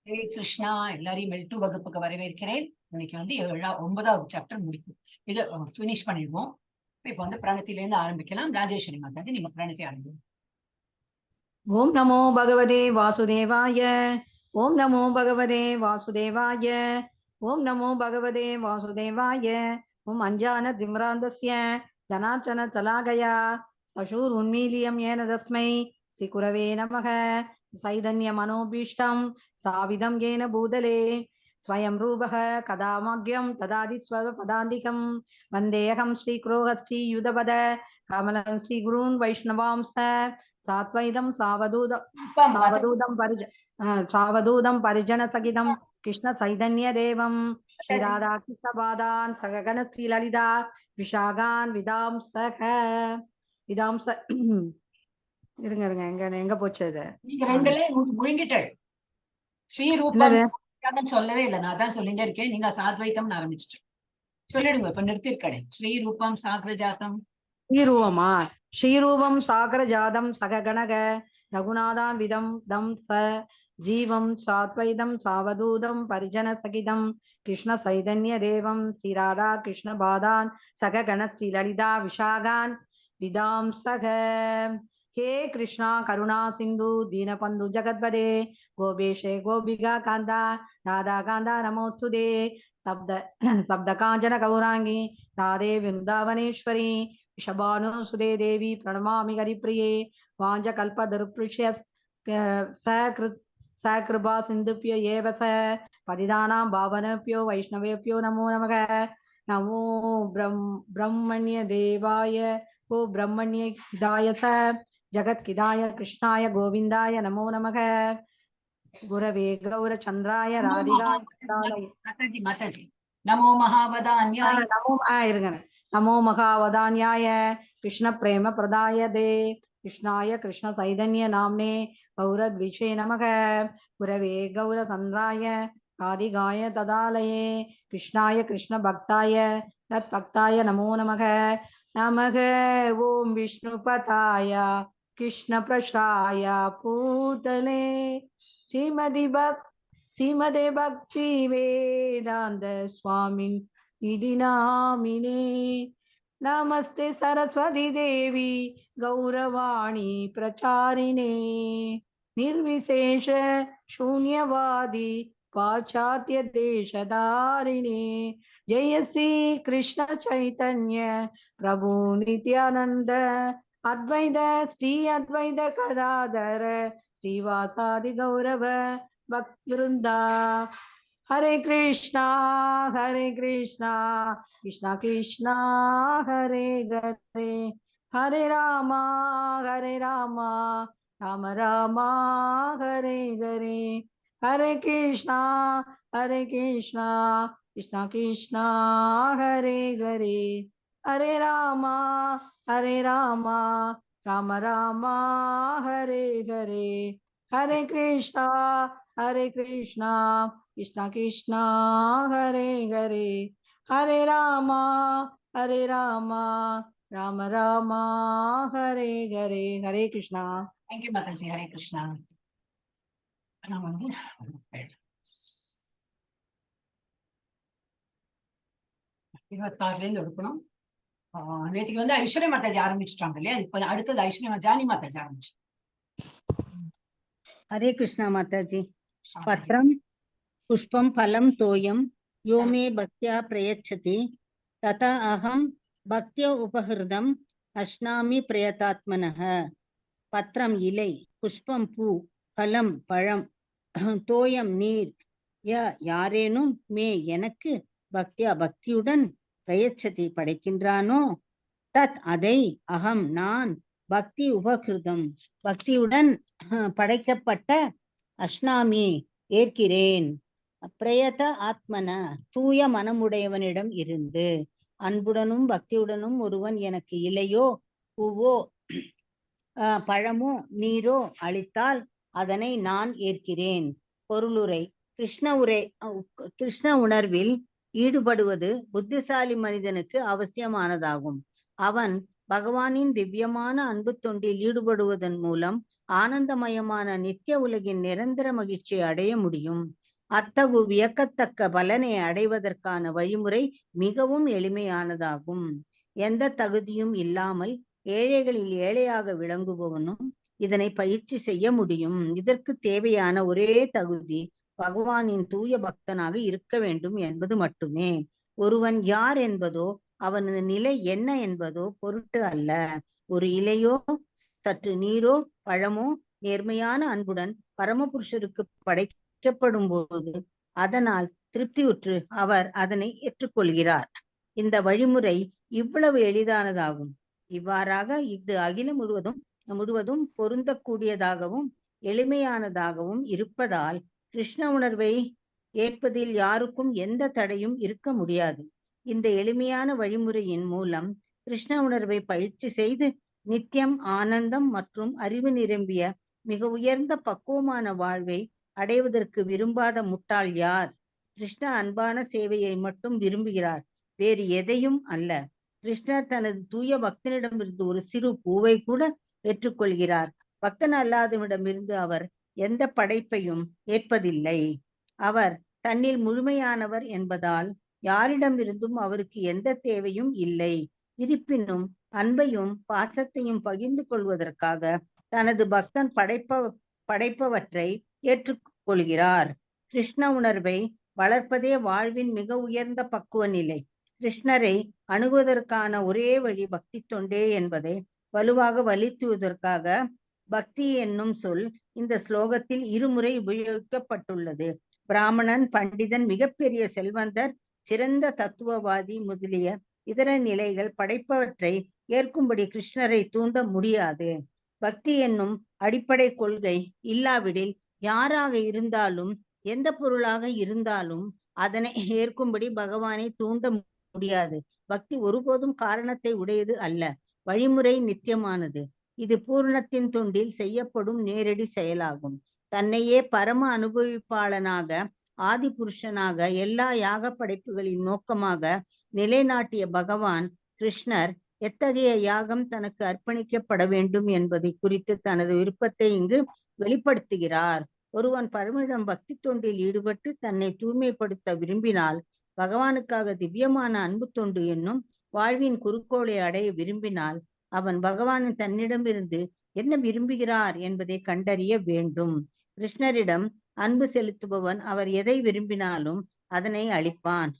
ஹரே கிருஷ்ணா. எல்லாரையும் மெல்டு வகுப்புக்கு வரவேற்கிறேன். இன்னைக்கு வந்து 9வது சாப்டர் முடிக்கும். இதை பினிஷ் பண்ணிடுவோம். இப்ப வந்து பிரணத்திலிருந்து ஆரம்பிக்கலாம். ராஜேஸ்வரி மாதாஜி, நீங்க பிரணத்தை ஆரம்பிங்க. ஓம் நமோ பகவதே வாசுதேவாய. ஓம் நமோ பகவதே வாசுதேவாய. ஓம் நமோ பகவதே வாசுதேவாய. ஓம் அஞ்சான திம்ராந்தஸ்ய ஜனார்ச்சன தலாகயா சசூர் உன்மீலியம் ஏன தஸ்மை ஸ்ரீகுரவே நமக. சைதன்ய மனோபீஷ்டம் சாவிதம் ஏன பூதலே ஸ்வயம் ரூபக கதாமக்யம் ததாதி ஸ்வ பதாந்திகம் வந்தேகம் ஸ்ரீகுரோஹஸ்ரீ யுதபத கமலம் ஸ்ரீ குருன் வைஷ்ணவாம்ச சாத்வைதம் சாவதூதம் பரிஜன சகிதம் கிருஷ்ண சைதன்ய தேவம் ஸ்ரீராதா கிருஷ்ணபாதான் சககண ஸ்ரீலலிதா விஷாகான் விதாம்சக விதாம்ச இருங்க இருங்க எங்க போச்சு அது? நீங்க ரெண்டுல முழுங்கிட்டேன். ஸ்ரீரூபம் சொல்லவே இல்லை, நான் தான் சொல்லிட்டே இருக்கேன். நீங்க சாத்வைத்தம் ஆரம்பிச்சுட்டு சொல்லிடுங்க. இப்ப நிறுத்திருக்கடை. ஸ்ரீரூபம் சாகரஜாத்தம். ஸ்ரீரூபமா? ஸ்ரீரூபம் சாகரஜாதம் சககணக ரகுநாதான் விதம் தம் ச ஜீவம் சாத்வைதம் சாவதூதம் பரிஜன சகிதம் கிருஷ்ண சைதன்ய தேவம் ஸ்ரீராதா கிருஷ்ண பாதான் சககண ஸ்ரீலலிதா விஷாகான் விதாம் சக. ஹே கிருஷ்ணா கருணா சிந்து தீனபந்து ஜகத்பதே கோபேஷே கோபிகா காந்தா ராதா காந்தா நமோஸ்துதே சப்த காஞ்சன கௌராங்கி ராதே விருந்தாவனேஸ்வரி ஷபானு சுதே தேவி பிரணமாமி ஹரிப்ரியே வாஞ்ச கல்பதருப்ருஷ்ய சகிருபா சிந்துப்ய ஏவ ச பதிதானாம் பாவனப்யோ வைஷ்ணவேப்யோ நமோ நமக. நமோ பிரம்மண்ய தேவாய ஓ பிரம்மண்ய ஹிதாய ச ஜகத்கிதாய கிருஷ்ணாய கோவிந்தாய நமோ நமக. குரவே கௌரச்சந்திராய ராதிகாய மாதாஜி மாதாஜி நமோ மகாவதான்யாய இருங்க. நமோ மகாவதான்யாய கிருஷ்ண பிரேம பிரதாயதே கிருஷ்ணாய கிருஷ்ண சைதன்ய நாம்னே கௌரத்விஷே நமக. குரவே கௌரசந்திராய ராதிகாய ததாலயே கிருஷ்ணாய கிருஷ்ண பக்தாய தத் பக்தாய நமோ நமக. நமக ஓம் விஷ்ணுபதாய கிருஷ்ண பிரசாய பூதலே ஸ்ரீமதே பக்தி வேதாந்த சுவாமின் इति नामिने नमस्ते सरस्वती देवी गौरवाणी प्रचारिणे निर्विशेष शून्यवादी पाश्चात्य देशधारिणे जय श्री कृष्ण चैतन्य प्रभु नित्यानंद अद्वैत श्री अद्वैत गदाधर श्रीवासादि गौरव भक्तवृंदा. हरे कृष्णा कृष्णा कृष्णा हरे हरे हरे रामा राम राम हरे हरे हरे कृष्णा कृष्णा कृष्णा हरे हरे हरे रामा राम राम हरे हरे हरे कृष्णा कृष्णा कृष्णा हरे हरे हरे रामा राम राम हरे हरे. हरे कृष्णा. Thank you Mataji. ஹரே கிருஷ்ணா. நான் வந்து 26ல இருந்து எடுக்கணும். நேற்றுக்கு வந்து ஐஸ்வர்யா மாதாஜி ஆரம்பிச்சுட்டாங்க இல்லையா? இப்ப அடுத்தது ஐஸ்வர்யா ஜானி மாதாஜி ஆரம்பிச்சு. हरे कृष्णा माताजी. पत्रम पुष्पम फलम तोयम यो मे भक्त्या प्रयच्छति तथा अहम भक्त्या उपहृदम अश्नामि प्रयतात्मनः. பத்திரம் இலை, புஷ்பம் பூ, பலம் பழம், தோயம் நீர். யாரேனும் மே எனக்கு பக்தியா பக்தியுடன் பிரயச்சதி படைக்கின்றானோ தத் அதை அகம் நான் பக்தி உபகிருதம் பக்தியுடன் படைக்கப்பட்ட அஷ்னாமி ஏற்கிறேன். பிரயத ஆத்மன தூய மனமுடையவனிடம் இருந்து அன்புடனும் பக்தியுடனும் ஒருவன் எனக்கு இலையோ பூவோ பழமோ நீரோ அளித்தால் அதனை நான் ஏற்கிறேன். பொருளுரை. கிருஷ்ண உணர்வில் ஈடுபடுவது புத்திசாலி மனிதனுக்கு அவசியமானதாகும். அவன் பகவானின் திவ்யமான அன்பு தொண்டில் ஈடுபடுவதன் மூலம் ஆனந்தமயமான நித்திய உலகின் நிரந்தர மகிழ்ச்சியை அடைய முடியும். அத்தகு வியக்கத்தக்க பலனை அடைவதற்கான வழிமுறை மிகவும் எளிமையானதாகும். எந்த தகுதியும் இல்லாமல் ஏழைகளில் ஏழையாக விளங்குபவனும் இதனை பயிற்சி செய்ய முடியும். இதற்கு தேவையான ஒரே தகுதி பகவானின் தூய பக்தனாக இருக்க வேண்டும் என்பது மட்டுமே. ஒருவன் யார் என்பதோ அவனது நிலை என்ன என்பதோ பொருட்டு அல்ல. ஒரு இலையோ சற்று நீரோ பழமோ நேர்மையான அன்புடன் பரமபுருஷருக்கு படைக்கப்படும் போது அதனால் திருப்தியுற்று அவர் அதனை ஏற்றுக்கொள்கிறார். இந்த வழிமுறை இவ்வளவு எளிதானதாகும். இவ்வாறாக இது அகிலம் முழுவதும் பொருந்தக்கூடியதாகவும் எளிமையானதாகவும் இருப்பதால் கிருஷ்ண உணர்வை ஏற்பதில் யாருக்கும் எந்த தடையும் இருக்க முடியாது. இந்த எளிமையான வழிமுறையின் மூலம் கிருஷ்ண உணர்வை பயிற்சி செய்து நித்தியம் ஆனந்தம் மற்றும் அறிவு நிரம்பிய மிக உயர்ந்த பக்குவமான வாழ்வை அடைவதற்கு விரும்பாத முட்டாள் யார்? கிருஷ்ண அன்பான சேவையை மட்டும் விரும்புகிறார், வேறு எதையும் அல்ல. கிருஷ்ணர் தனது தூய பக்தனிடமிருந்து ஒரு சிறு பூவை கூட ஏற்றுக்கொள்கிறார். பக்தன் அல்லாதவனிடமிருந்து அவர் எந்த படைப்பையும் ஏற்பதில்லை. அவர் தன்னில் முழுமையானவர் என்பதால் யாரிடமிருந்தும் அவருக்கு எந்த தேவையும் இல்லை. இருப்பினும் அன்பையும் பாசத்தையும் பகிர்ந்து கொள்வதற்காக தனது பக்தன் படைப்பவற்றை ஏற்றுக்கொள்கிறார். கிருஷ்ண உணர்வை வளர்ப்பதே வாழ்வின் மிக உயர்ந்த பக்குவ நிலை. கிருஷ்ணரை அணுகுவதற்கான ஒரே வழி பக்தி தொண்டே என்பதை வலுவாக வலியுறுத்துவதற்காக பக்தி என்னும் சொல் இந்த ஸ்லோகத்தில் இருமுறை உபயோகிக்கப்பட்டுள்ளது. பிராமணன், பண்டிதன், மிகப்பெரிய செல்வந்தர், சிறந்த தத்துவவாதி முதலிய இதர நிலைகள் படைப்பவற்றை ஏற்கும்படி கிருஷ்ணரை தூண்ட முடியாது. பக்தி என்னும் அடிப்படை கொள்கை இல்லாவிடில் யாராக இருந்தாலும் எந்த பொருளாக இருந்தாலும் அதனை ஏற்கும்படி பகவானை தூண்ட முடியாது. பக்தி ஒருபோதும் காரணத்தை உடையது அல்ல. வழிமுறை நித்தியமானது. இது பூர்ணத்தின் தொண்டில் செய்யப்படும் நேரடி செயலாகும். தன்னையே பரம அனுபவிப்பாளனாக ஆதி புருஷனாக எல்லா யாக படைப்புகளின் நோக்கமாக நிலைநாட்டிய பகவான் கிருஷ்ணர் எத்தகைய யாகம் தனக்கு அர்ப்பணிக்கப்பட வேண்டும் என்பதை குறித்து தனது விருப்பத்தை இங்கு வெளிப்படுத்துகிறார். ஒருவன் பரமனிடம் பக்தி தொண்டில் ஈடுபட்டு தன்னை தூய்மைப்படுத்த விரும்பினால், பகவானுக்காக திவ்யமான அன்பு தொண்டு என்னும் வாழ்வின் குறிக்கோளை அடைய விரும்பினால், அவன் பகவானின் தன்னிடமிருந்து என்ன விரும்புகிறார் என்பதை கண்டறிய வேண்டும். கிருஷ்ணரிடம் அன்பு செலுத்துபவன் அவர் எதை விரும்பினாலும் அதனை அளிப்பான்.